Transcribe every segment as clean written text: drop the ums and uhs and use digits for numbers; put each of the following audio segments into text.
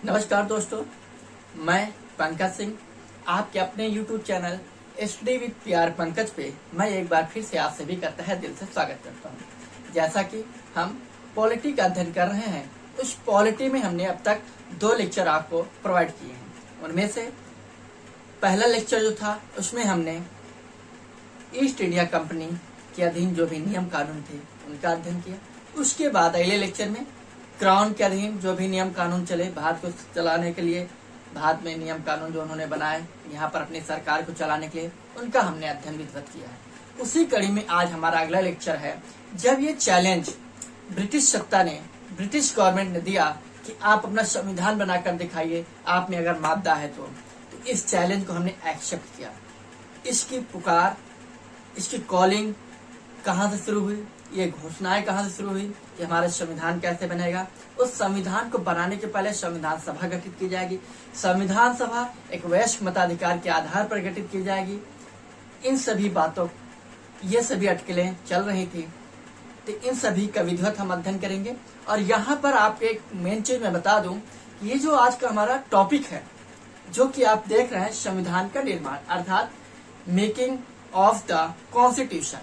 नमस्कार दोस्तों, मैं पंकज सिंह आपके अपने YouTube चैनल स्टडी विद प्यार पंकज पे मैं एक बार फिर से आप सभी का तहे दिल से स्वागत करता हूँ। जैसा कि हम पॉलिटी का अध्ययन कर रहे हैं, उस पॉलिटी में हमने अब तक 2 लेक्चर आपको प्रोवाइड किए हैं। उनमें से पहला लेक्चर जो था उसमें हमने ईस्ट इंडिया कंपनी के अधीन जो भी नियम कानून थे उनका अध्ययन किया। उसके बाद अगले लेक्चर में क्राउन के अधीन जो भी नियम कानून चले भारत को चलाने के लिए, भारत में नियम कानून जो उन्होंने बनाए यहाँ पर अपनी सरकार को चलाने के लिए, उनका हमने अध्ययन विधिवत किया है। उसी कड़ी में आज हमारा अगला लेक्चर है। जब ये चैलेंज ब्रिटिश सत्ता ने, ब्रिटिश गवर्नमेंट ने दिया कि आप अपना संविधान बनाकर दिखाइए, आप में अगर मादा है तो इस चैलेंज को हमने एक्सेप्ट किया। इसकी पुकार, इसकी कॉलिंग कहाँ से शुरू हुई, ये घोषणाएं कहाँ से शुरू हुई कि हमारा संविधान कैसे बनेगा। उस संविधान को बनाने के पहले संविधान सभा गठित की जाएगी। संविधान सभा एक वयस्क मताधिकार के आधार पर गठित की जाएगी। इन सभी बातों, ये सभी अटकलें चल रही थी, तो इन सभी का विधिवत हम अध्ययन करेंगे। और यहाँ पर आपको एक मेन चीज मैं बता दूं, ये जो आज का हमारा टॉपिक है, जो कि आप देख रहे हैं संविधान का निर्माण अर्थात मेकिंग ऑफ द कॉन्स्टिट्यूशन,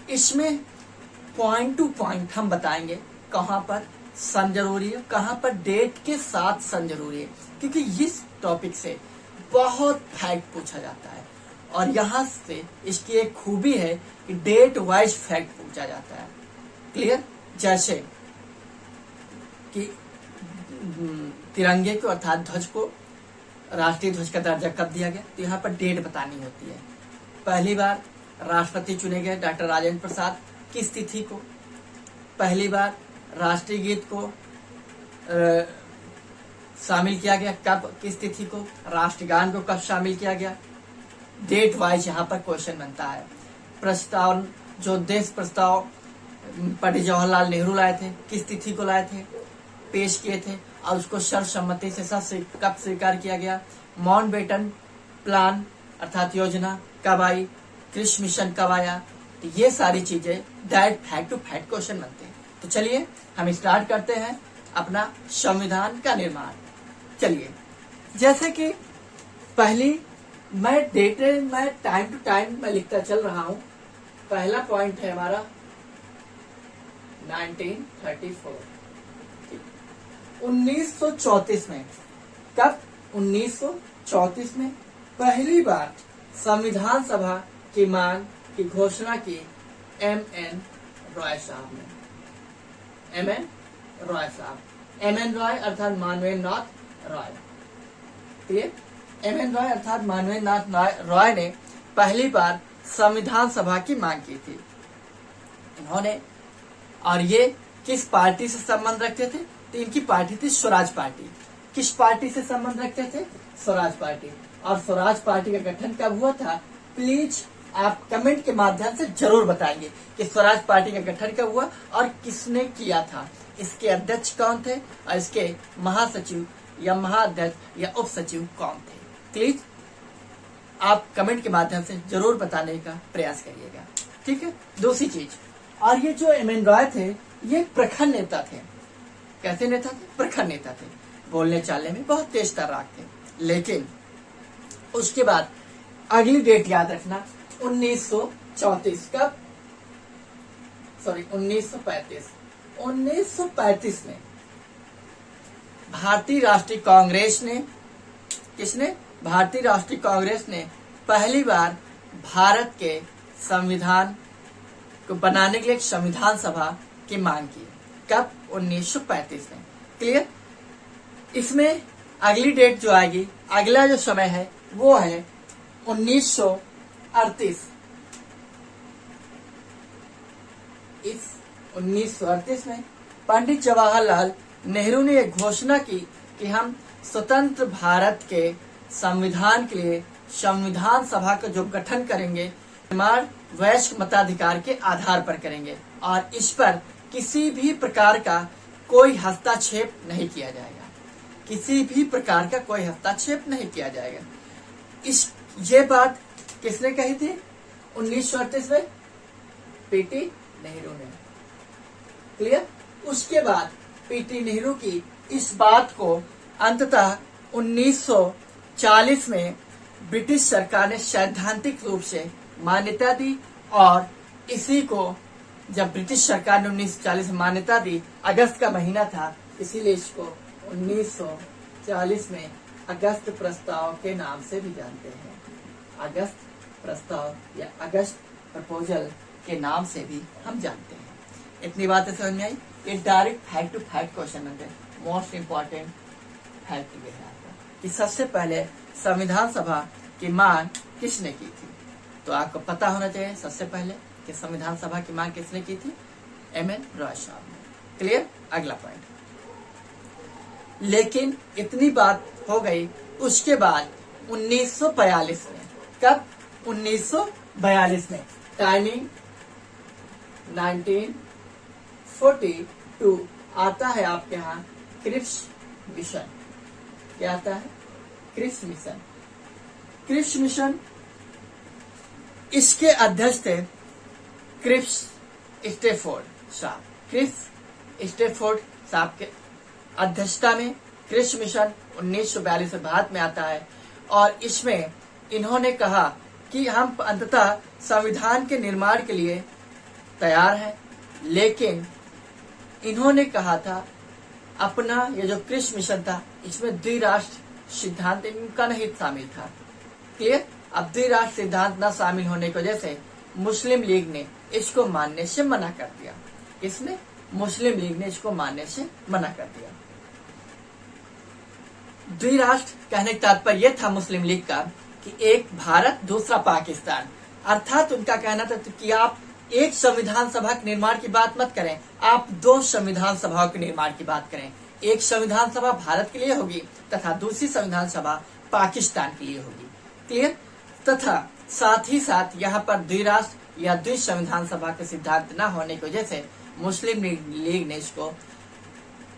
इसमें पॉइंट टू पॉइंट हम बताएंगे कहाँ पर सन जरूरी है, कहाँ पर डेट के साथ सन जरूरी है, क्योंकि इस टॉपिक से बहुत फैक्ट पूछा जाता है और यहाँ से इसकी एक खूबी है कि डेट वाइज फैक्ट पूछा जाता है। क्लियर? जैसे कि तिरंगे को अर्थात ध्वज को राष्ट्रीय ध्वज का दर्जा कब दिया गया, तो यहाँ पर डेट बतानी होती है। पहली बार राष्ट्रपति चुने गए डॉक्टर राजेंद्र प्रसाद, किस तिथि को। पहली बार राष्ट्रीय गीत को शामिल किया गया, कब, किस तिथि को। राष्ट्रगान को कब शामिल किया गया, डेट वाइज यहाँ पर क्वेश्चन बनता है। प्रस्ताव, जो देश प्रस्ताव पंडित जवाहरलाल नेहरू लाए थे, किस तिथि को लाए थे, पेश किए थे और उसको सर्वसम्मति से कब स्वीकार किया गया। माउंटबेटन प्लान अर्थात योजना कब आई, कृषि मिशन कब आया। तो ये सारी चीजें direct fact to fact question बनते हैं। तो चलिए हम स्टार्ट करते हैं अपना संविधान का निर्माण। चलिए, जैसे कि पहली मैं टाइम टू टाइम मैं लिखता चल रहा हूं। पहला पॉइंट है हमारा 1934, 1934 में। कब? 1934 में पहली बार संविधान सभा की मांग की घोषणा की M.N. रॉय साहब ने। M.N. रॉय साहब, M.N. रॉय अर्थात मानवेंद्र नाथ रॉय। क्लियर? M.N. रॉय अर्थात मानवेंद्र नाथ रॉय ने पहली बार संविधान सभा की मांग की थी। इन्होंने, और ये किस पार्टी से संबंध रखते थे, तो इनकी पार्टी थी स्वराज पार्टी। किस पार्टी से संबंध रखते थे? स्वराज पार्टी। और स्वराज पार्टी का गठन कब हुआ था? प्लीज आप कमेंट के माध्यम से जरूर बताएंगे कि स्वराज पार्टी का गठन कब हुआ और किसने किया था, इसके अध्यक्ष कौन थे और इसके महासचिव या महाअध्यक्ष या उप सचिव कौन थे। प्लीज आप कमेंट के माध्यम से जरूर बताने का प्रयास करिएगा, ठीक है। दूसरी चीज, और ये जो M.N. रॉय थे, ये प्रखर नेता थे। कैसे नेता थे? प्रखर नेता थे। बोलने चालने में बहुत तेज तर्राक थे। लेकिन उसके बाद अगली डेट याद रखना, 1934। कब? सॉरी 1935। 1935 में भारतीय राष्ट्रीय कांग्रेस ने, किसने? भारतीय राष्ट्रीय कांग्रेस ने पहली बार भारत के संविधान को बनाने के लिए एक संविधान सभा की मांग की। कब? 1935 में। क्लियर? इसमें अगली डेट जो आएगी, अगला जो समय है वो है 1938। इस 1938 में पंडित जवाहरलाल नेहरू ने एक घोषणा की कि हम स्वतंत्र भारत के संविधान के लिए संविधान सभा का जो गठन करेंगे, निर्माण वयस्क मताधिकार के आधार पर करेंगे और इस पर किसी भी प्रकार का कोई हस्तक्षेप नहीं किया जाएगा। किसी भी प्रकार का कोई हस्तक्षेप नहीं किया जाएगा। ये बात किसने कही थी 1938 में? पीटी नेहरू ने। क्लियर? उसके बाद पीटी नेहरू की इस बात को अंततः 1940 में ब्रिटिश सरकार ने सैद्धांतिक रूप से मान्यता दी और इसी को जब ब्रिटिश सरकार ने 1940 में मान्यता दी, अगस्त का महीना था, इसीलिए इसको 1940 में अगस्त प्रस्ताव के नाम से भी जानते हैं। अगस्त प्रस्ताव या अगस्त प्रपोजल के नाम से भी हम जानते हैं। इतनी बातें समझ में आई। ये direct fact to fact question है। मोस्ट इंपॉर्टेंट फैक्ट ये है कि सबसे पहले संविधान सभा की मांग किसने की थी, तो आपको पता होना चाहिए सबसे पहले कि संविधान सभा की मांग किसने की थी, एम.एन. रॉय साहब ने। क्लियर। अगला पॉइंट, लेकिन इतनी बात हो गई, उसके बाद 1942 में, कब, 1942 में, टाइमिंग 1942 आता है आपके यहाँ क्रिप्स मिशन। क्या आता है, क्रिप्स मिशन। क्रिप्स मिशन, इसके अध्यक्ष थे क्रिप्स स्टेफोर्ड साहब। क्रिप्स स्टेफोर्ड साहब के अध्यक्षता में क्रिप्स मिशन 1942 में भारत में आता है और इसमें इन्होंने कहा कि हम अंततः संविधान के निर्माण के लिए तैयार हैं, लेकिन इन्होंने कहा था अपना ये जो क्रिप्स मिशन था इसमें द्विराष्ट्र सिद्धांत इनका नहीं शामिल था। क्लियर। अब द्विराष्ट्र सिद्धांत न शामिल होने की वजह से मुस्लिम लीग ने इसको मानने से मना कर दिया। इसने मुस्लिम लीग ने इसको मानने से मना कर दिया। द्विराष्ट्र कहने का तात्पर्य यह था मुस्लिम लीग का कि एक भारत दूसरा पाकिस्तान, अर्थात उनका कहना था कि आप एक संविधान सभा के निर्माण की बात मत करें, आप दो संविधान सभाओं के निर्माण की बात करें। एक संविधान सभा भारत के लिए होगी तथा दूसरी संविधान सभा पाकिस्तान के लिए होगी। क्लियर। तथा साथ ही साथ यहाँ पर द्विराष्ट्र या द्वि संविधान सभा के सिद्धांत न होने की वजह से मुस्लिम लीग ने इसको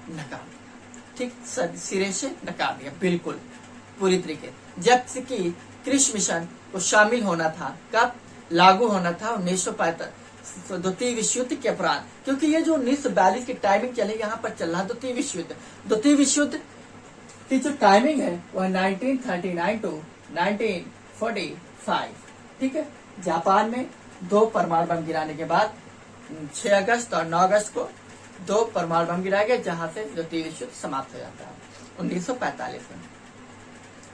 नकार दिया। ठीक, सिरे से नकार दिया, बिल्कुल पूरी तरीके। जबकि क्रिप्स मिशन को शामिल होना था, कब लागू होना था, 1945 द्वितीय विश्व युद्ध के उपरांत, क्योंकि ये जो 1942 की टाइमिंग चले यहाँ पर चल रहा द्वितीय विश्व युद्ध। द्वितीय विश्व युद्ध की जो टाइमिंग है वह 1939 टू 1945। ठीक है। जापान में 2 परमाणु बम गिराने के बाद 6 अगस्त और 9 अगस्त को 2 परमाणु बम गिराए गए, जहां से द्वितीय विश्व युद्ध समाप्त हो जाता है 1945 में।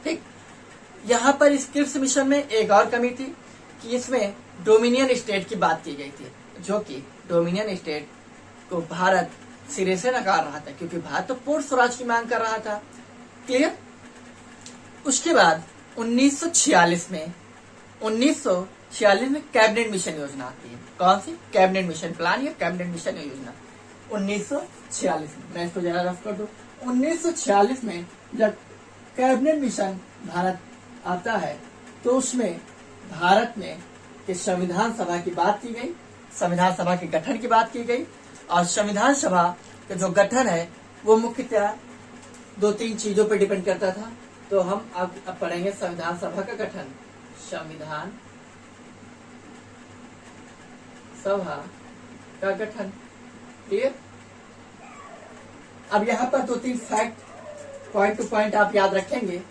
ठीक। यहाँ पर इस क्रिप्स मिशन में एक और कमी थी कि इसमें डोमिनियन स्टेट की बात की गई थी, जो कि डोमिनियन स्टेट को भारत सिरे से नकार रहा था, क्योंकि भारत तो पूर्ण स्वराज की मांग कर रहा था। क्लियर। उसके बाद 1946 में कैबिनेट मिशन योजना आती है। कौन सी? कैबिनेट मिशन प्लान या कैबिनेट मिशन योजना 1946 में। मैं इसको जरा रफ कर दूं। 1946 में जब कैबिनेट मिशन भारत आता है तो उसमें भारत में के संविधान सभा की बात की गई, संविधान सभा के गठन की बात की गई, और संविधान सभा का जो गठन है वो मुख्यतः 2-3 चीजों पर डिपेंड करता था। तो हम अब पढ़ेंगे संविधान सभा का गठन। संविधान सभा का गठन। क्लियर। अब यहाँ पर 2-3 फैक्ट पॉइंट टू पॉइंट आप याद रखेंगे।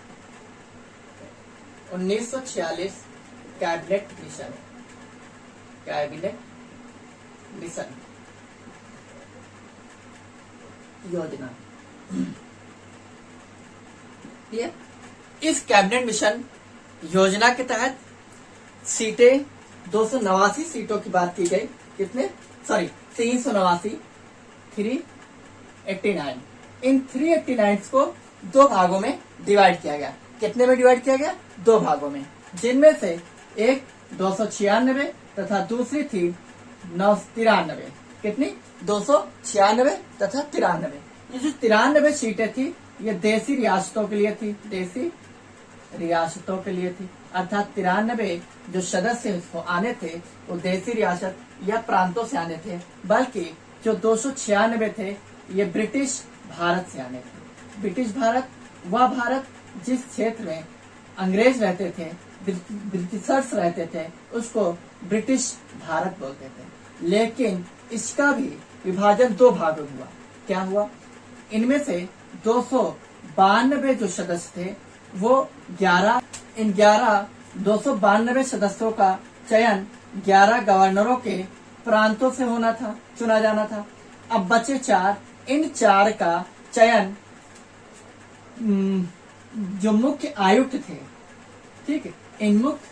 1946 कैबिनेट मिशन, कैबिनेट मिशन योजना। क्लियर। इस कैबिनेट मिशन योजना के तहत सीटें 289 सीटों की बात की गई। कितने? 389, 389। इन 389 को 2 भागों में डिवाइड किया गया। कितने में डिवाइड किया गया? 2 भागों में, जिनमें से एक 296 तथा दूसरी थी 993। कितनी? 296 तथा 93। ये जो 93 सीटें थी ये देसी रियासतों के लिए थी, देसी रियासतों के लिए थी। अर्थात 93 जो सदस्य आने थे वो देसी रियासत या प्रांतों से आने थे, बल्कि जो 296 थे ये ब्रिटिश भारत से आने थे। ब्रिटिश भारत वह भारत जिस क्षेत्र में अंग्रेज रहते थे, ब्रिटिशर्स रहते थे, उसको ब्रिटिश भारत बोलते थे। लेकिन इसका भी विभाजन 2 भागों में हुआ। क्या हुआ? इनमें से 292 जो सदस्य थे वो 292 सदस्यों का चयन 11 गवर्नरों के प्रांतों से होना था, चुना जाना था। अब बचे 4, इन 4 का चयन जो मुख्य आयुक्त थे, ठीक है, इन मुख्य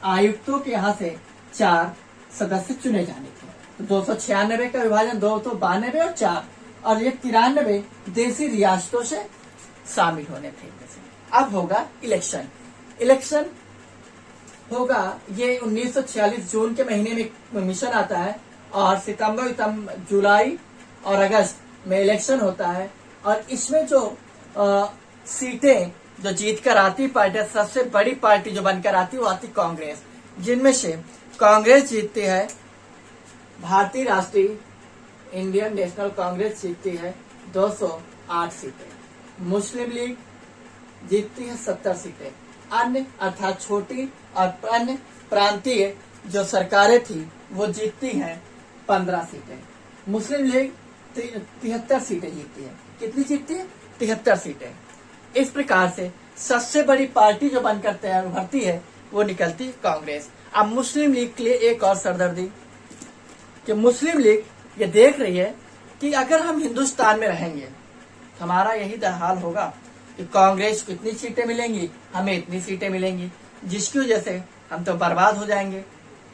आयुक्तों के यहाँ से 4 सदस्य चुने जाने थे। तो 296 का विभाजन 292 और 4, और ये 93 देसी रियासतों से शामिल होने थे। अब होगा इलेक्शन। इलेक्शन होगा, ये 1946 जून के महीने में मिशन आता है, और सितंबर, जुलाई और अगस्त में इलेक्शन होता है। और इसमें जो सीटें जो जीत कर आती पार्टी, सबसे बड़ी पार्टी जो बनकर आती वो आती कांग्रेस, जिनमें से कांग्रेस जीतती है, भारतीय राष्ट्रीय इंडियन नेशनल कांग्रेस जीतती है 208 सीटें, मुस्लिम लीग जीतती है 70 सीटें, अन्य अर्थात छोटी और अन्य प्रांतीय जो सरकारें थी वो जीतती हैं 15 सीटें। मुस्लिम लीग 73 सीटें जीतती है। कितनी जीतती है? 73 सीटें। इस प्रकार से सबसे बड़ी पार्टी जो बनकर तैयार उभरती है वो निकलती कांग्रेस। अब मुस्लिम लीग के लिए एक और सरदर्दी कि मुस्लिम लीग ये देख रही है कि अगर हम हिंदुस्तान में रहेंगे तो हमारा यही हाल होगा कि कांग्रेस को इतनी सीटें मिलेंगी, हमें इतनी सीटें मिलेंगी, जिसकी वजह से हम तो बर्बाद हो जाएंगे।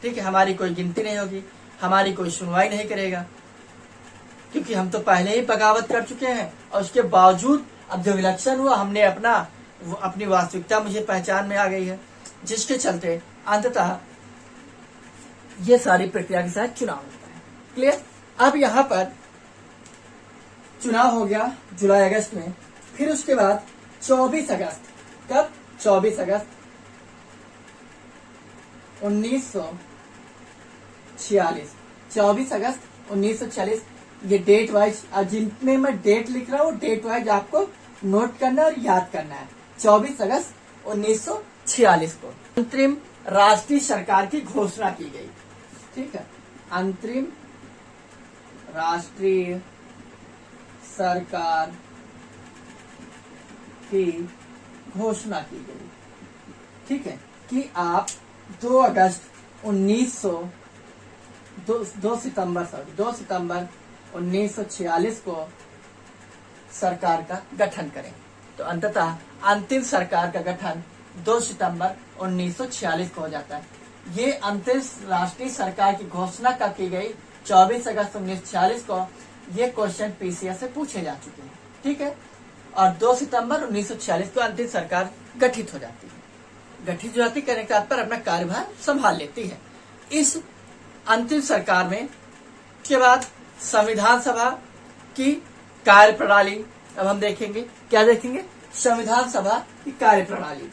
ठीक है, हमारी कोई गिनती नहीं होगी, हमारी कोई सुनवाई नहीं करेगा, क्योंकि हम तो पहले ही बगावत कर चुके हैं। और उसके बावजूद अब जब इलेक्शन हुआ, हमने अपनी वास्तविकता मुझे पहचान में आ गई है, जिसके चलते अंततः ये सारी प्रक्रिया के साथ चुनाव होता है। क्लियर? अब यहाँ पर चुनाव हो गया जुलाई अगस्त में, फिर उसके बाद 24 अगस्त, कब? 24 अगस्त 1946, 24 अगस्त 1946, ये डेट वाइज, जितने मैं डेट लिख रहा हूँ डेट वाइज आपको नोट करना और याद करना है। 24 अगस्त 1946 को अंतरिम राष्ट्रीय सरकार की घोषणा की गई। ठीक है, अंतरिम राष्ट्रीय सरकार की घोषणा की गई। ठीक है, कि आप 2 सितंबर 1946 को सरकार का गठन करें। तो अंततः अंतिम सरकार का गठन 2 सितंबर 1946 को हो जाता है। ये अंतिम राष्ट्रीय सरकार की घोषणा कब की गई? 24 अगस्त 1946 को। ये क्वेश्चन पीसीएस से पूछे जा चुके हैं। ठीक है, और 2 सितंबर 1946 को अंतिम सरकार गठित हो जाती है। गठित हो जाती करने के पर अपना कार्यभार संभाल लेती है। इस अंतिम सरकार में के बाद संविधान सभा की कार्य प्रणाली अब हम देखेंगे। क्या देखेंगे? संविधान सभा की कार्य प्रणाली,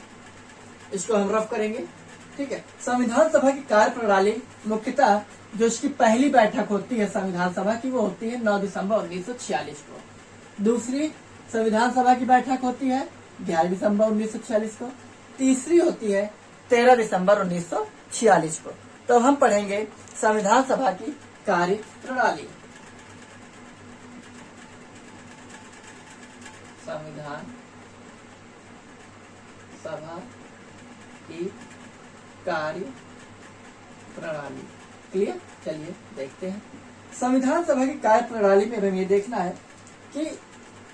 इसको हम रफ करेंगे। ठीक है, संविधान सभा की कार्य प्रणाली मुख्यतः जो इसकी पहली बैठक होती है संविधान सभा की, वो होती है 9 दिसंबर 1946 को। दूसरी संविधान सभा की बैठक होती है 11 दिसंबर 1946 को। तीसरी होती है 13 दिसंबर 1946 को। तो हम पढ़ेंगे संविधान सभा की कार्य प्रणाली। संविधान सभा की कार्य प्रणाली। क्लियर? चलिए देखते हैं। संविधान सभा की कार्य प्रणाली में हमें ये देखना है कि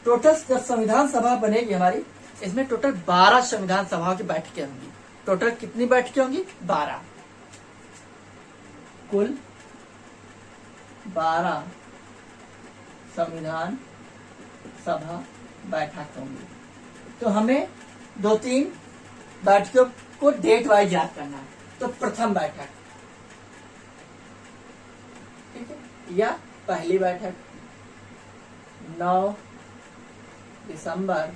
टोटल जब संविधान सभा बनेगी हमारी, इसमें टोटल 12 संविधान सभाओं की बैठकें होंगी। टोटल कितनी बैठकें होंगी? 12। कुल 12 संविधान सभा बैठक होंगी। तो हमें 2-3 बैठकों को डेट वाइज याद करना है। तो प्रथम बैठक, ठीक है, या पहली बैठक 9 दिसंबर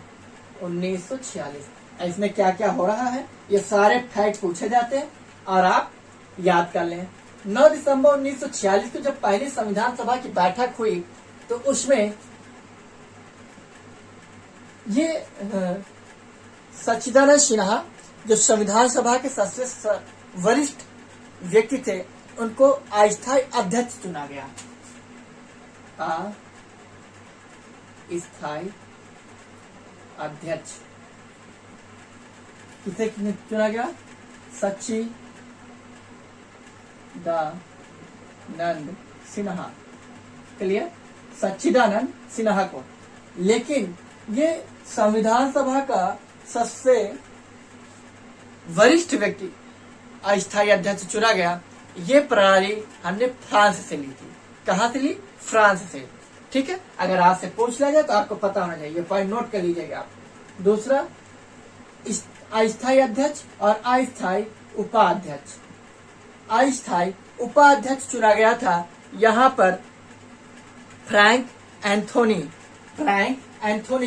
1946। इसमें क्या क्या हो रहा है ये सारे फैक्ट पूछे जाते हैं और आप याद कर लें। 9 दिसंबर 1946 को जब पहली संविधान सभा की बैठक हुई तो उसमें ये सच्चिदानंद सिन्हा जो संविधान सभा के सबसे वरिष्ठ व्यक्ति थे, उनको अस्थायी अध्यक्ष चुना गया। अस्थायी अध्यक्ष किसे चुना गया? सच्चिदानंद सिन्हा। क्लियर? सच्चिदानंद सिन्हा को। लेकिन ये संविधान सभा का सबसे वरिष्ठ व्यक्ति अस्थायी अध्यक्ष चुना गया। ये प्रणाली हमने फ्रांस से ली थी। कहां से ली? फ्रांस से। ठीक है, अगर आपसे पूछ लिया जाए तो आपको पता होना चाहिए, पॉइंट नोट कर लीजिएगा आप। दूसरा, अस्थायी अध्यक्ष और अस्थायी उपाध्यक्ष। अस्थायी उपाध्यक्ष चुना गया था यहां पर फ्रैंक एंथोनी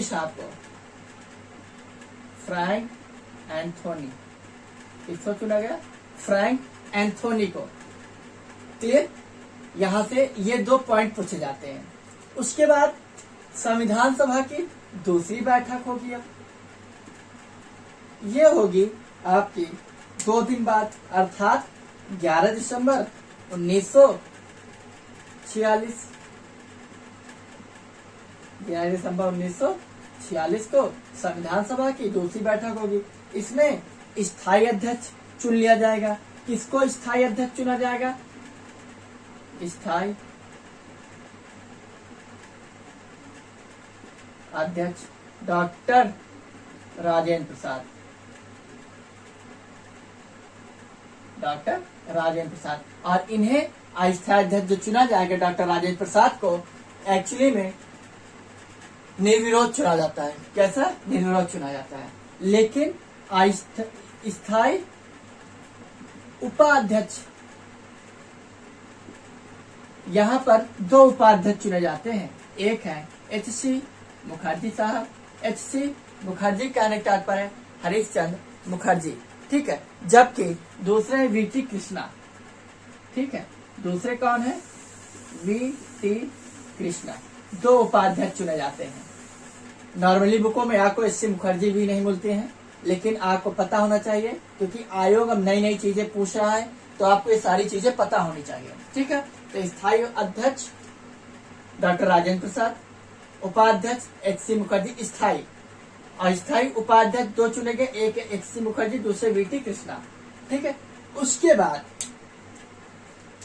साहब को। फ्रैंक एंथोनी, किसको चुना गया? फ्रैंक एंथोनी को। क्लियर? यहां से ये 2 पॉइंट पूछे जाते हैं। उसके बाद संविधान सभा की दूसरी बैठक होगी। अब ये होगी आपकी 2 दिन बाद, अर्थात 11 दिसंबर 1946। 11 दिसंबर 1946 को संविधान सभा की दूसरी बैठक होगी। इसमें स्थायी अध्यक्ष चुन लिया जाएगा। किसको स्थायी अध्यक्ष चुना जाएगा? स्थायी अध्यक्ष डॉक्टर राजेंद्र प्रसाद। और इन्हें अस्थायी अध्यक्ष जो चुना जाएगा डॉक्टर राजेंद्र प्रसाद को, एक्चुअली में निर्विरोध चुना जाता है। कैसा? निर्विरोध चुना जाता है। लेकिन स्थायी उपाध्यक्ष, यहाँ पर 2 उपाध्यक्ष चुने जाते हैं। एक है H.C. मुखर्जी साहब। H.C. मुखर्जी कहने का तात्पर्य है हरीशचंद्र मुखर्जी। ठीक है, जबकि दूसरे है V.T. कृष्णा। ठीक है, दूसरे कौन है? V.T. कृष्णा। 2 उपाध्यक्ष चुने जाते हैं। नॉर्मली बुकों में आपको H.C. मुखर्जी भी नहीं मिलते हैं, लेकिन आपको पता होना चाहिए क्योंकि आयोग अब नई नई चीजें पूछ रहा है, तो आपको ये सारी चीजें पता होनी चाहिए। ठीक है, तो स्थायी अध्यक्ष डॉक्टर राजेंद्र प्रसाद, उपाध्यक्ष H.C. मुखर्जी स्थायी। अस्थायी उपाध्यक्ष 2 चुने गए, एक H.C. मुखर्जी, दूसरे V.T. कृष्णा। ठीक है, उसके बाद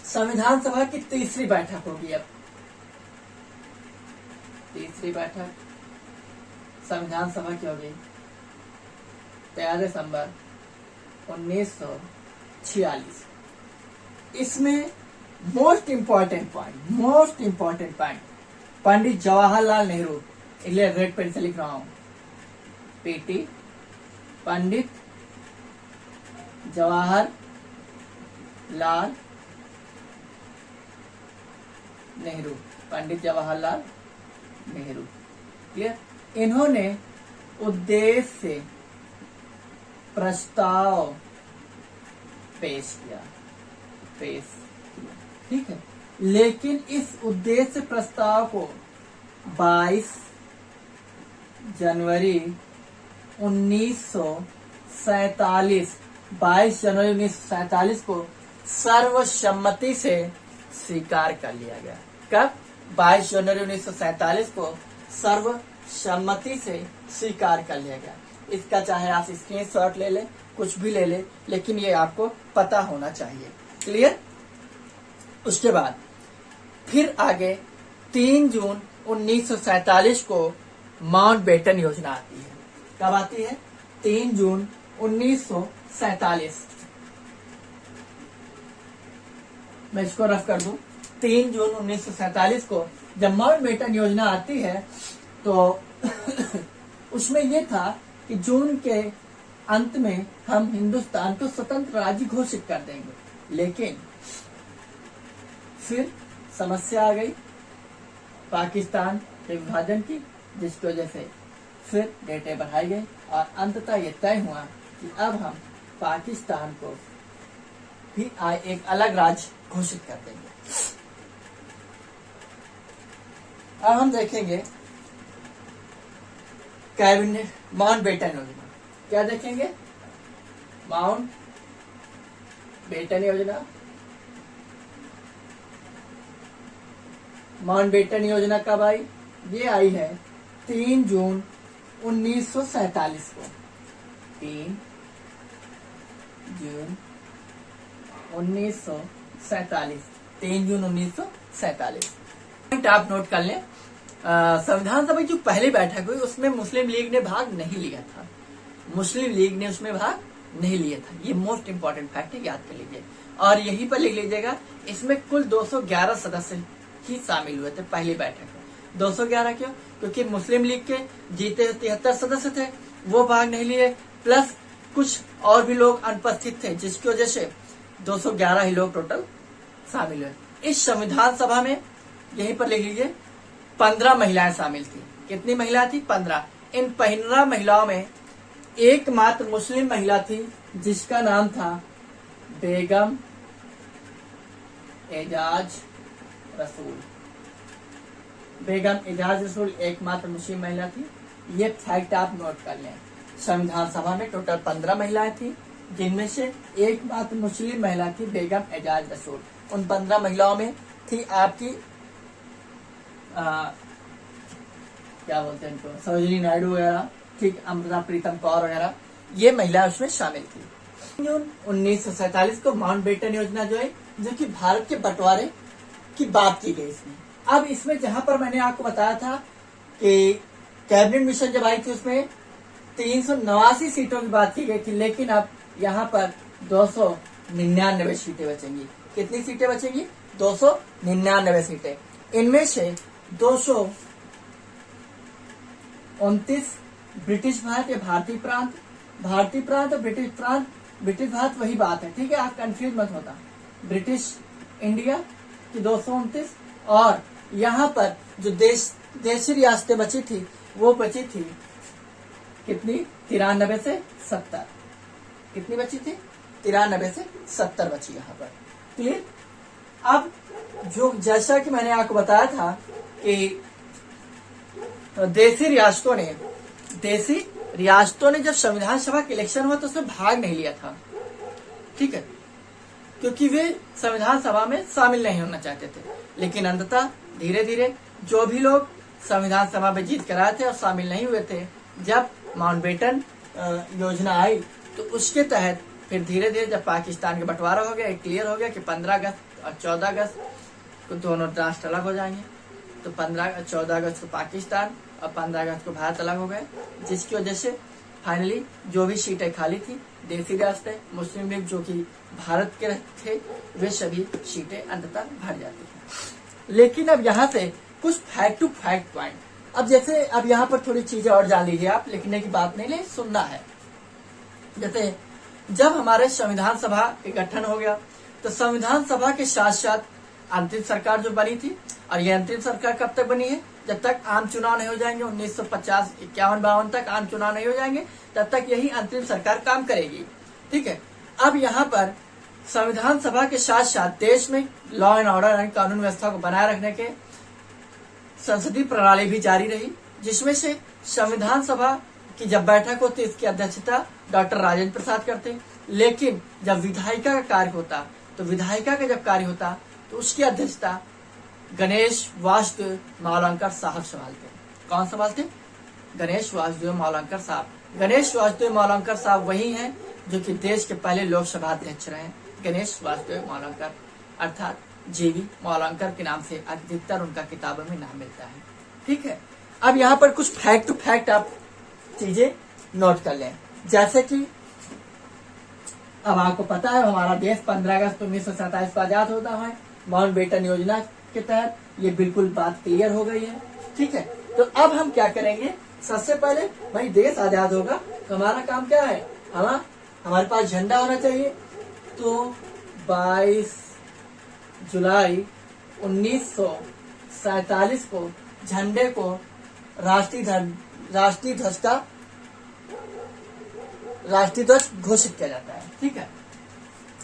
संविधान सभा की तीसरी बैठक होगी। अब तीसरी बैठक संविधान सभा की होगी 13 दिसंबर 1946। इसमें most important point Pandit Jawaharlal Nehru, इसलिए रेड पेन से लिख रहा हूं, PT पंडित जवाहरलाल नेहरू। क्लियर? इन्होंने उद्देश्य से प्रस्ताव पेश किया। ठीक है, लेकिन इस उद्देश्य प्रस्ताव को 22 जनवरी 1947 को सर्वसम्मति से स्वीकार कर लिया गया। कब? 22 जनवरी 1947 को सर्वसम्मति से स्वीकार कर लिया गया। इसका चाहे आप स्क्रीनशॉट ले लें, कुछ भी ले लें, लेकिन ये आपको पता होना चाहिए। क्लियर? उसके बाद फिर आगे 3 जून 1947 को माउंटबेटन योजना आती है। कब आती है? 3 जून 1947। मैं इसको रफ कर दूं। 3 जून 1947 को जब माउंटबेटन योजना आती है तो उसमें यह था कि जून के अंत में हम हिंदुस्तान को स्वतंत्र राज्य घोषित कर देंगे। लेकिन फिर समस्या आ गई पाकिस्तान के विभाजन की, जिसकी वजह से फिर डेटें बढ़ाई गई और अंततः ये तय हुआ कि अब हम पाकिस्तान को भी एक अलग राज्य घोषित कर देंगे। अब हम देखेंगे कैबिनेट माउंटबेटन योजना। क्या देखेंगे? माउंटबेटन योजना। माउंटबेटन योजना कब आई? ये आई है 3 जून 1947 को, 3 जून 1947, 3 जून 1947। पॉइंट आप नोट कर लें, संविधान सभा की जो पहली बैठक हुई उसमें मुस्लिम लीग ने भाग नहीं लिया था, मुस्लिम लीग ने उसमें भाग नहीं लिया था। ये मोस्ट इंपॉर्टेंट फैक्ट है, याद कर लीजिए और यहीं पर लिख लीजिएगा। इसमें कुल 211 सदस्य ही शामिल हुए थे पहली बैठक में। 211 क्यों? क्योंकि मुस्लिम लीग के जीते 73 सदस्य थे, वो भाग नहीं लिए, प्लस कुछ और भी लोग अनुपस्थित थे, जिसकी वजह से 211 ही लोग टोटल शामिल हुए। इस संविधान सभा में यहीं पर लिख लीजिए 15 महिलाएं शामिल थी। कितनी महिला थी? 15। इन 15 महिलाओं में एकमात्र मुस्लिम महिला थी जिसका नाम था बेगम एजाज रसूल। बेगम एजाज रसूल एकमात्र मुस्लिम महिला थी। ये फैक्ट आप नोट कर लें। संविधान सभा में टोटल 15 महिलाएं थी, जिनमें से एकमात्र मुस्लिम महिला थी बेगम एजाज रसूल। उन 15 महिलाओं में थी आपकी क्या बोलते हैं इनको, सरोजिनी नायडू वगैरह, ठीक, अमृता प्रीतम कौर वगैरह, ये महिला उसमें शामिल थी। जून 1947 को माउंटबेटन योजना जो है, जो कि भारत के बंटवारे की बात की गई इसमें। अब इसमें जहां पर मैंने आपको बताया था कि कैबिनेट मिशन जब आई थी उसमें 389 सीटों की बात की गई थी, लेकिन अब यहाँ पर 299 सीटें बचेंगी। कितनी सीटें बचेंगी? 299 सीटें। इनमें से 229 ब्रिटिश भारत या भारतीय प्रांत, भारतीय प्रांत और ब्रिटिश प्रांत, ब्रिटिश भारत वही बात है, ठीक है, आप कंफ्यूज मत होता। ब्रिटिश इंडिया की 229 और यहाँ पर जो देशी रियासतें बची थी वो बची थी कितनी? 93 से 70। कितनी बची थी? 93 से 70 बची यहाँ पर। क्लियर? अब जो जैसा कि मैंने आपको बताया था कि देशी रियासतों ने जब संविधान सभा के इलेक्शन हुआ तो उसमें भाग नहीं लिया था, ठीक है, क्योंकि वे संविधान सभा में शामिल नहीं होना चाहते थे। लेकिन अंततः धीरे धीरे जो भी लोग संविधान सभा में जीत कर आए थे और शामिल नहीं हुए थे, जब माउंटबेटन योजना आई तो उसके तहत फिर धीरे धीरे जब पाकिस्तान का बंटवारा हो गया, क्लियर हो गया कि 15 अगस्त और 14 अगस्त को दोनों राष्ट्र अलग हो जाएंगे, तो 14 अगस्त को पाकिस्तान और 15 अगस्त को भारत अलग हो गए, जिसकी वजह से फाइनली जो भी सीटें खाली थी देशी रियासतें, मुस्लिम लीग जो कि भारत के थे, वे सभी सीटें अंततः भर जाती हैं। लेकिन अब यहाँ से कुछ फैक्ट टू फैक्ट पॉइंट, अब जैसे अब यहाँ पर थोड़ी चीजें और जान लीजिए, आप लिखने की बात नहीं ले, सुनना है। जैसे जब हमारे संविधान सभा का गठन हो गया तो संविधान सभा के साथ साथ अंतरिम सरकार जो बनी थी, और ये अंतरिम सरकार कब तक बनी है? जब तक आम चुनाव नहीं हो जाएंगे, 1950, 51-52 तक आम चुनाव नहीं हो जाएंगे, तब तक यही अंतरिम सरकार काम करेगी, ठीक है। अब यहाँ पर संविधान सभा के साथ साथ देश में लॉ एंड ऑर्डर यानी कानून व्यवस्था को बनाए रखने के संसदीय प्रणाली भी जारी रही, जिसमें से संविधान सभा की जब बैठक होती इसकी अध्यक्षता डॉक्टर राजेंद्र प्रसाद करते, लेकिन जब विधायिका का कार्य होता तो विधायिका का जब कार्य होता तो उसकी अध्यक्षता गणेश वासुदेव मावलंकर साहब संभालते। कौन संभालते? गणेश वासुदेव मावलंकर साहब। गणेश वासुदेव मावलंकर साहब वही हैं जो कि देश के पहले लोकसभा अध्यक्ष रहे। गणेश वासुदेव मावलंकर अर्थात जेवी मावलंकर के नाम से अधिकतर उनका किताबों में नाम मिलता है, ठीक है। अब यहाँ पर कुछ फैक्ट टू फैक्ट आप चीजें नोट कर लें, जैसे कि अब आपको पता है हमारा देश 15 अगस्त 1947 को आजाद होता है माउंटबेटन योजना के तहत, ये बिल्कुल बात क्लियर हो गई है, ठीक है। तो अब हम क्या करेंगे? सबसे पहले भाई देश आजाद होगा तो हमारा काम क्या है? हमारे पास झंडा होना चाहिए, तो 22 जुलाई 1947 को झंडे को राष्ट्रीय ध्वज घोषित किया जाता है, ठीक है।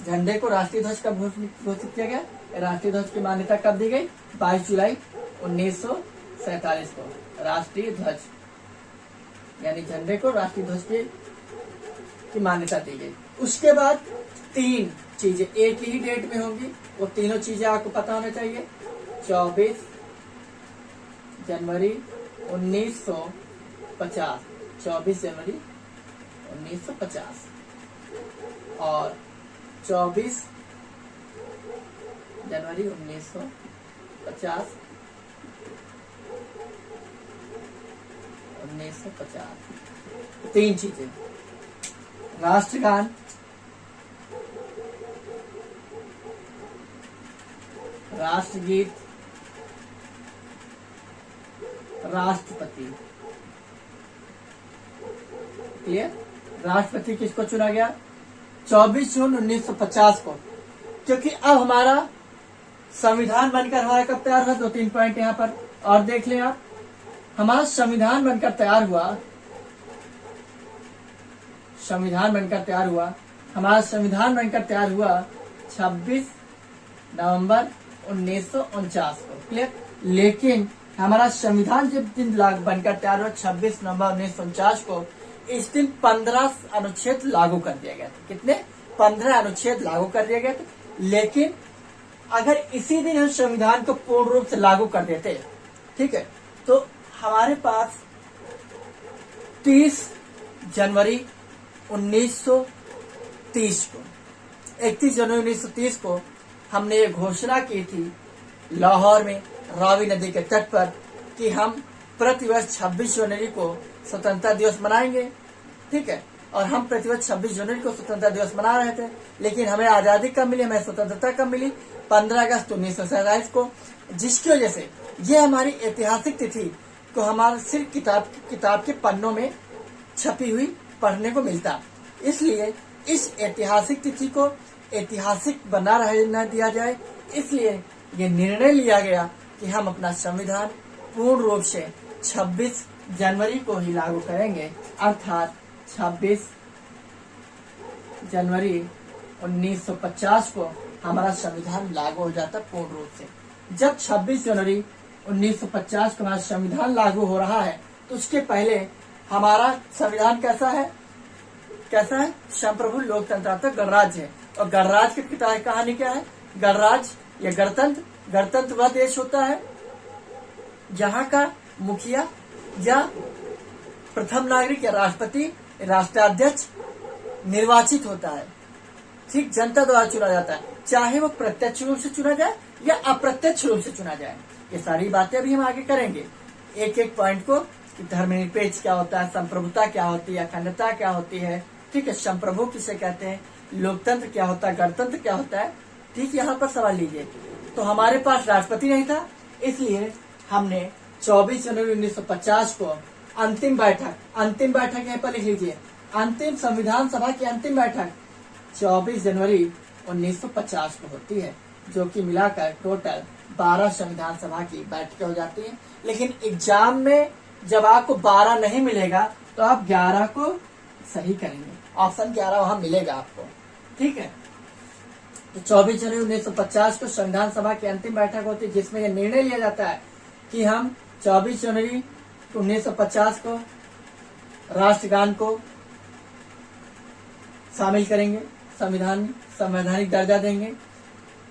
झंडे को राष्ट्रीय ध्वज कब घोषित किया गया? राष्ट्रीय ध्वज की मान्यता कब दी गई? 22 जुलाई 1947 को राष्ट्रीय ध्वज यानी झंडे को राष्ट्रीय ध्वज की मान्यता दी गई। उसके बाद 3 चीजें एक ही डेट में होंगी, वो तीनों चीजें आपको पता होना चाहिए। 24 जनवरी 1950 24 जनवरी 1950 और 24 जनवरी 1950 3 चीजें, राष्ट्रगान, राष्ट्रगीत, राष्ट्रपति। क्लियर? राष्ट्रपति किसको चुना गया? 24 जून 1950 को, क्योंकि अब हमारा संविधान बनकर हमारा कब तैयार हुआ? 2-3 पॉइंट यहाँ पर और देख लें आप। हमारा संविधान बनकर तैयार हुआ, हमारा संविधान बनकर तैयार हुआ 26 नवंबर 1949 को। क्लियर? लेकिन हमारा संविधान जब दिन बनकर तैयार हुआ 26 नवंबर 1949 को, इस दिन 15 अनुच्छेद लागू कर दिया गया था। कितने? 15 अनुच्छेद लागू कर दिए गए थे। लेकिन अगर इसी दिन हम संविधान को पूर्ण रूप से लागू कर देते, ठीक है, तो हमारे पास 30 जनवरी 1930 को, 31 जनवरी 1930 को हमने ये घोषणा की थी लाहौर में रावी नदी के तट पर कि हम प्रतिवर्ष 26 जनवरी को स्वतंत्रता दिवस मनाएंगे। ठीक है, और हम प्रतिवर्ष 26 जनवरी को स्वतंत्रता दिवस मना रहे थे। लेकिन हमें आजादी कब मिली, हमें स्वतंत्रता कब मिली? 15 अगस्त 1947 को, जिसकी वजह से ये हमारी ऐतिहासिक तिथि को हमारा सिर्फ किताब के पन्नों में छपी हुई पढ़ने को मिलता। इसलिए इस ऐतिहासिक तिथि को ऐतिहासिक बना रहने दिया जाए, इसलिए ये निर्णय लिया गया कि हम अपना संविधान पूर्ण रूप से 26 जनवरी को ही लागू करेंगे। अर्थात 26 जनवरी 1950 को हमारा संविधान लागू हो जाता पूर्ण रूप से। जब 26 जनवरी 1950 को हमारा संविधान लागू हो रहा है, तो उसके पहले हमारा संविधान कैसा है? संप्रभु लोकतंत्रात्मक गणराज्य है। और गणराज्य की कहानी क्या है? गणराज्य या गणतंत्र वह देश होता है जहाँ का मुखिया या प्रथम नागरिक या राष्ट्रपति, राष्ट्राध्यक्ष निर्वाचित होता है। ठीक, जनता द्वारा चुना जाता है, चाहे वो प्रत्यक्ष रूप से चुना जाए या अप्रत्यक्ष रूप से चुना जाए। ये सारी बातें भी हम आगे करेंगे, एक एक पॉइंट को, कि धर्मनिरपेक्ष क्या होता है, संप्रभुता क्या होती है, अखंडता क्या होती है। ठीक है, संप्रभु किसे कहते हैं, लोकतंत्र क्या होता है, गणतंत्र क्या होता है। ठीक, यहाँ पर सवाल लीजिए। तो हमारे पास राष्ट्रपति नहीं था, इसलिए हमने 24 जनवरी 1950 को अंतिम बैठक यहाँ पर लिख लीजिए, अंतिम संविधान सभा की अंतिम बैठक 24 जनवरी 1950 को होती है, जो कि मिलाकर टोटल 12 संविधान सभा की बैठकें हो जाती हैं। लेकिन एग्जाम में जब आपको 12 नहीं मिलेगा तो आप 11 को सही करेंगे, ऑप्शन 11 वहां मिलेगा आपको। ठीक है, तो 24 जनवरी 1950 को संविधान सभा की अंतिम बैठक होती है, जिसमें यह निर्णय लिया जाता है कि हम 24 जनवरी 1950 को राष्ट्रगान को शामिल करेंगे, संवैधानिक दर्जा देंगे,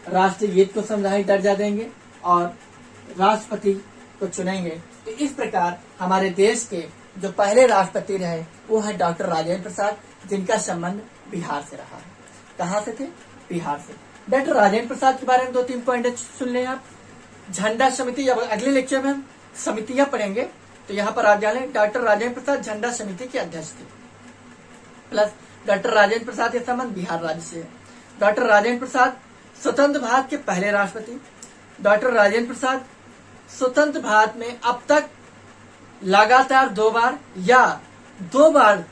राष्ट्रीय गीत को संवैधानिक दर्जा देंगे और राष्ट्रपति को चुनेंगे। तो इस प्रकार हमारे देश के जो पहले राष्ट्रपति रहे वो है डॉक्टर राजेंद्र प्रसाद, जिनका संबंध बिहार से रहा है। कहाँ से थे? बिहार से। डॉक्टर राजेंद्र प्रसाद के बारे में 2-3 पॉइंट सुन लें आप। झंडा समिति, अब अगले लेक्चर में हम समितियां पढ़ेंगे, तो यहाँ पर आप जान लें डॉक्टर राजेंद्र प्रसाद झंडा समिति के अध्यक्ष थे। प्लस डॉक्टर राजेंद्र प्रसाद के संबंध बिहार राज्य से है। डॉक्टर राजेंद्र प्रसाद स्वतंत्र भारत के पहले राष्ट्रपति। डॉक्टर राजेंद्र प्रसाद स्वतंत्र भारत में अब तक लगातार 2 बार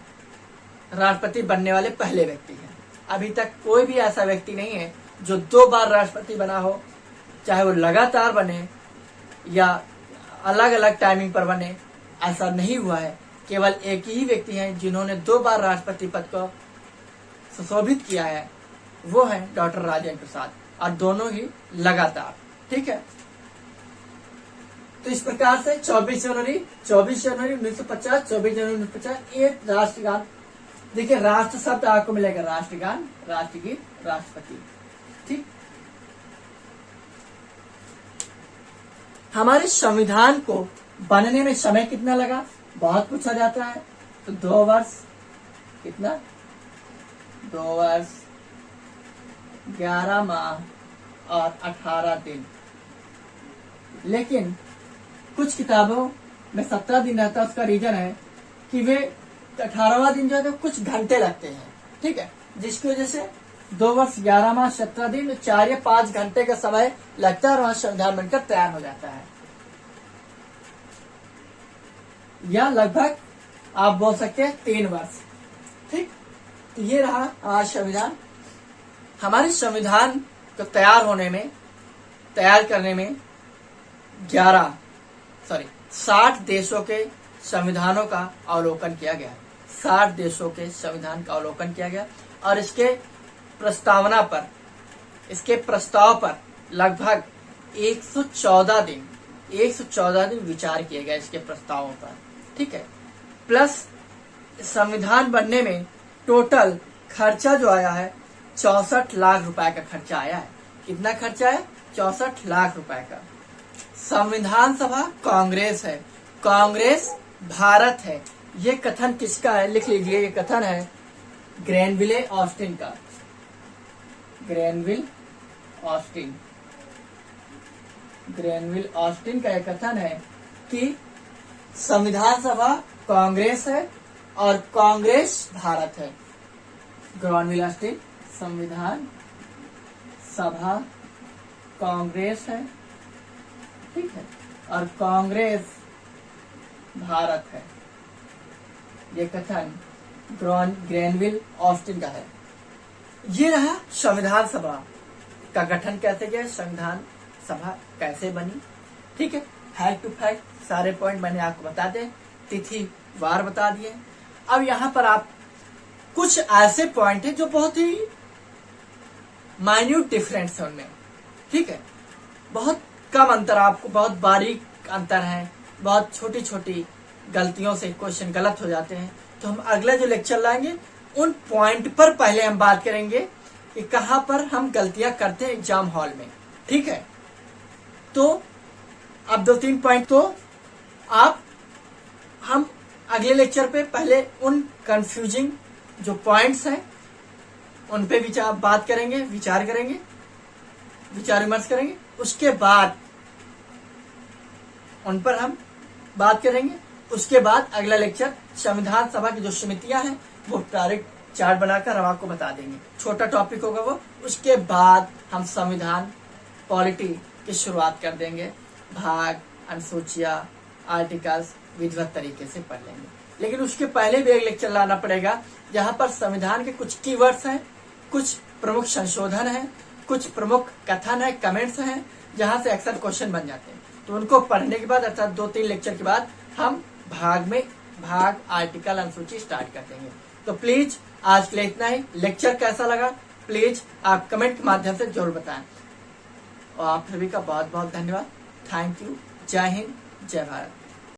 राष्ट्रपति बनने वाले पहले व्यक्ति हैं। अभी तक कोई भी ऐसा व्यक्ति नहीं है जो 2 बार राष्ट्रपति बना हो, चाहे वो लगातार बने या अलग अलग टाइमिंग पर बने, ऐसा नहीं हुआ है। केवल एक ही व्यक्ति हैं जिन्होंने 2 बार राष्ट्रपति पद को सुशोभित किया है, वो है डॉक्टर राजेंद्र प्रसाद, और दोनों ही लगातार। ठीक है, तो इस प्रकार से 24 जनवरी 1950, 24 जनवरी 1950 ये राष्ट्रगान। देखिए, राष्ट्र शब्द आपको मिलेगा, राष्ट्रगान, राष्ट्रगीत, राष्ट्रपति। ठीक, हमारे संविधान को बनने में समय कितना लगा, बहुत पूछा जाता है। तो 2 वर्ष कितना, 2 वर्ष 11 माह और 18 दिन। लेकिन कुछ किताबों में 17 दिन रहता है। उसका रीजन है कि वे 18वां दिन जो है तो कुछ घंटे लगते हैं, ठीक है, जिसकी वजह से 2 वर्ष 11 माह 17 दिन 4 या 5 घंटे का समय लगता है और वहां संविधान बनकर तैयार हो जाता है। या लगभग आप बोल सकते हैं 3 वर्ष, ठीक। तो ये रहा आज संविधान। हमारे संविधान को तैयार करने में 60 देशों के संविधानों का अवलोकन किया गया। 60 देशों के संविधान का अवलोकन किया गया और इसके प्रस्ताव पर लगभग 114 दिन विचार किए गए इसके प्रस्तावों पर, ठीक है। प्लस संविधान बनने में टोटल खर्चा जो आया है 64 लाख रुपए का खर्चा आया है। कितना खर्चा है? 64 लाख रुपए का। संविधान सभा कांग्रेस है, कांग्रेस भारत है। ये कथन किसका है? लिख लीजिए, ये कथन है ग्रेनविले ऑस्टिन का। ग्रेनविल ऑस्टिन का यह कथन है कि संविधान सभा कांग्रेस है और कांग्रेस भारत है। ग्रेनविल ऑस्टिन, संविधान सभा कांग्रेस है, ठीक है, और कांग्रेस भारत है। ये कथन ग्रेनविल ऑस्टिन का है। ये रहा संविधान सभा का गठन कैसे किया, संविधान सभा कैसे बनी, ठीक है। फैक्ट टू फैक्ट सारे पॉइंट मैंने आपको बता दिए, तिथि वार बता दिए। अब यहाँ पर आप कुछ ऐसे पॉइंट हैं जो बहुत ही माइन्यूट डिफरेंस है उनमें, ठीक है। बहुत कम अंतर, आपको बहुत बारीक अंतर है, बहुत छोटी छोटी गलतियों से क्वेश्चन गलत हो जाते हैं। तो हम अगला जो लेक्चर लाएंगे उन पॉइंट पर पहले हम बात करेंगे कि कहां पर हम गलतियां करते हैं एग्जाम हॉल में, ठीक है। तो अब 2-3 पॉइंट तो हम अगले लेक्चर पे पहले उन कंफ्यूजिंग जो पॉइंट्स हैं उन पे बात करेंगे, विचार विमर्श करेंगे। उसके बाद उन पर हम बात करेंगे। उसके बाद अगला लेक्चर संविधान सभा की जो समितियां हैं वो डायरेक्ट चार्ट बनाकर हम आपको बता देंगे, छोटा टॉपिक होगा वो। उसके बाद हम संविधान पॉलिटी की शुरुआत कर देंगे, भाग, अनुसूचियां, आर्टिकल्स विधिवत तरीके से पढ़ लेंगे। लेकिन उसके पहले भी एक लेक्चर लाना पड़ेगा जहां पर संविधान के कुछ कीवर्ड्स हैं, कुछ प्रमुख संशोधन है, कुछ प्रमुख कथन है, कमेंट्स हैं, जहां से अक्सर क्वेश्चन बन जाते हैं। तो उनको पढ़ने के बाद अर्थात 2-3 लेक्चर के बाद हम भाग, आर्टिकल, अनुसूची स्टार्ट कर देंगे। तो प्लीज आज के लिए इतना ही। लेक्चर कैसा लगा प्लीज आप कमेंट के माध्यम से जरूर बताएं। और आप सभी का बहुत बहुत धन्यवाद। Thank you. जय हिंद, जय भारत।